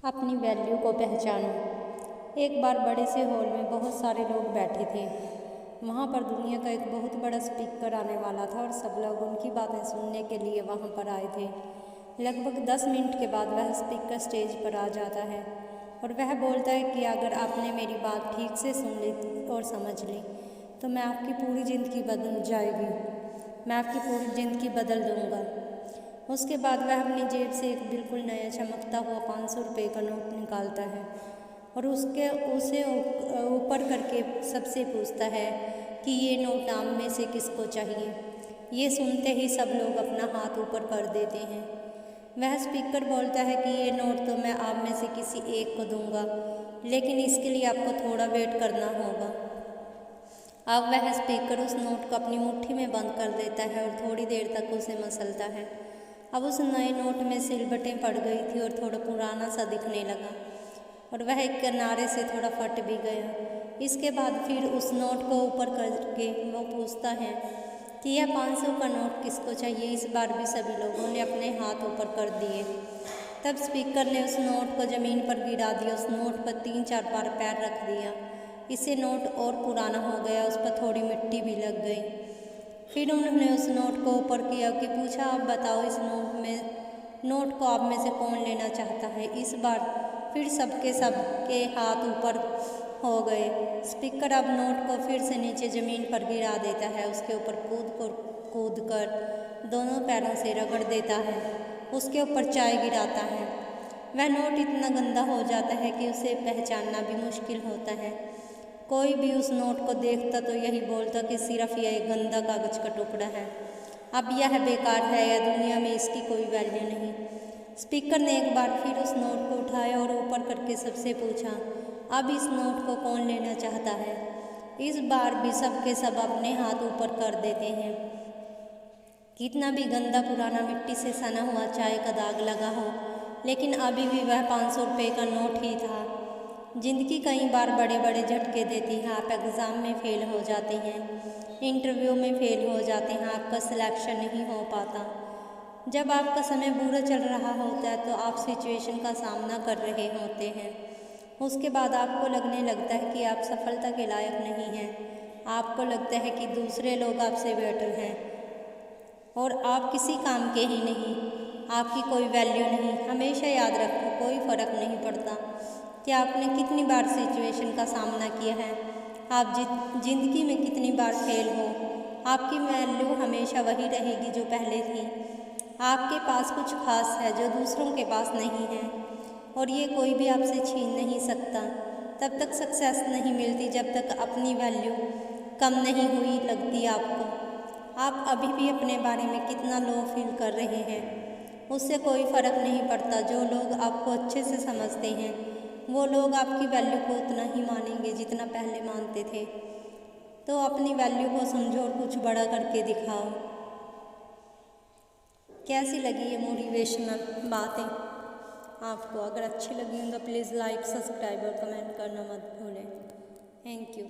अपनी वैल्यू को पहचानो। एक बार बड़े से हॉल में बहुत सारे लोग बैठे थे। वहाँ पर दुनिया का एक बहुत बड़ा स्पीकर आने वाला था और सब लोग उनकी बातें सुनने के लिए वहाँ पर आए थे। लगभग 10 मिनट के बाद वह स्पीकर स्टेज पर आ जाता है और वह बोलता है कि अगर आपने मेरी बात ठीक से सुन ली और समझ ली तो मैं आपकी पूरी ज़िंदगी बदल जाएगी। मैं आपकी पूरी ज़िंदगी बदल दूँगा। उसके बाद वह अपनी जेब से एक बिल्कुल नया चमकता हुआ 500 रुपये का नोट निकालता है और उसे ऊपर करके सबसे पूछता है कि ये नोट आप में से किसको चाहिए। ये सुनते ही सब लोग अपना हाथ ऊपर कर देते हैं। वह स्पीकर बोलता है कि ये नोट तो मैं आप में से किसी एक को दूंगा, लेकिन इसके लिए आपको थोड़ा वेट करना होगा। अब वह स्पीकर उस नोट को अपनी मुट्ठी में बंद कर देता है और थोड़ी देर तक उसे मसलता है। अब उस नए नोट में सिलबटें पड़ गई थी और थोड़ा पुराना सा दिखने लगा और वह एक किनारे से थोड़ा फट भी गया। इसके बाद फिर उस नोट को ऊपर करके वो पूछता है कि यह 500 का नोट किसको चाहिए। इस बार भी सभी लोगों ने अपने हाथ ऊपर कर दिए। तब स्पीकर ने उस नोट को ज़मीन पर गिरा दिया। उस नोट पर 3-4 बार पैर रख दिया। इससे नोट और पुराना हो गया, उस पर थोड़ी मिट्टी भी लग गई। फिर उन्होंने उस नोट को ऊपर किया कि पूछा, आप बताओ इस नोट को आप में से कौन लेना चाहता है। इस बार फिर सबके हाथ ऊपर हो गए। स्पीकर अब नोट को फिर से नीचे ज़मीन पर गिरा देता है। उसके ऊपर कूद कर दोनों पैरों से रगड़ देता है। उसके ऊपर चाय गिराता है। वह नोट इतना गंदा हो जाता है कि उसे पहचानना भी मुश्किल होता है। कोई भी उस नोट को देखता तो यही बोलता कि सिर्फ यह एक गंदा कागज़ का टुकड़ा है। अब यह बेकार है या दुनिया में इसकी कोई वैल्यू नहीं। स्पीकर ने एक बार फिर उस नोट को उठाया और ऊपर करके सबसे पूछा, अब इस नोट को कौन लेना चाहता है। इस बार भी सबके सब अपने हाथ ऊपर कर देते हैं। कितना भी गंदा पुराना मिट्टी से सना हुआ चाय का दाग लगा हो, लेकिन अभी भी वह 500 रुपये का नोट ही था। ज़िंदगी कई बार बड़े बड़े झटके देती है। आप एग्ज़ाम में फ़ेल हो जाते हैं, इंटरव्यू में फ़ेल हो जाते हैं, आपका सिलेक्शन नहीं हो पाता। जब आपका समय बुरा चल रहा होता है तो आप सिचुएशन का सामना कर रहे होते हैं। उसके बाद आपको लगने लगता है कि आप सफलता के लायक नहीं हैं। आपको लगता है कि दूसरे लोग आपसे बेटर हैं और आप किसी काम के ही नहीं। आपकी कोई वैल्यू नहीं। हमेशा याद रखो, कोई फ़र्क नहीं पड़ता कि आपने कितनी बार सिचुएशन का सामना किया है, आप ज़िंदगी में कितनी बार फेल हो, आपकी वैल्यू हमेशा वही रहेगी जो पहले थी। आपके पास कुछ खास है जो दूसरों के पास नहीं है और ये कोई भी आपसे छीन नहीं सकता। तब तक सक्सेस नहीं मिलती जब तक अपनी वैल्यू कम नहीं हुई लगती आपको। आप अभी भी अपने बारे में कितना लो फील कर रहे हैं, उससे कोई फ़र्क नहीं पड़ता। जो लोग आपको अच्छे से समझते हैं वो लोग आपकी वैल्यू को उतना ही मानेंगे जितना पहले मानते थे। तो अपनी वैल्यू को समझो और कुछ बड़ा करके दिखाओ। कैसी लगी ये मोटिवेशनल बातें आपको? अगर अच्छी लगी हो तो प्लीज़ लाइक, सब्सक्राइब और कमेंट करना मत भूलें। Thank you.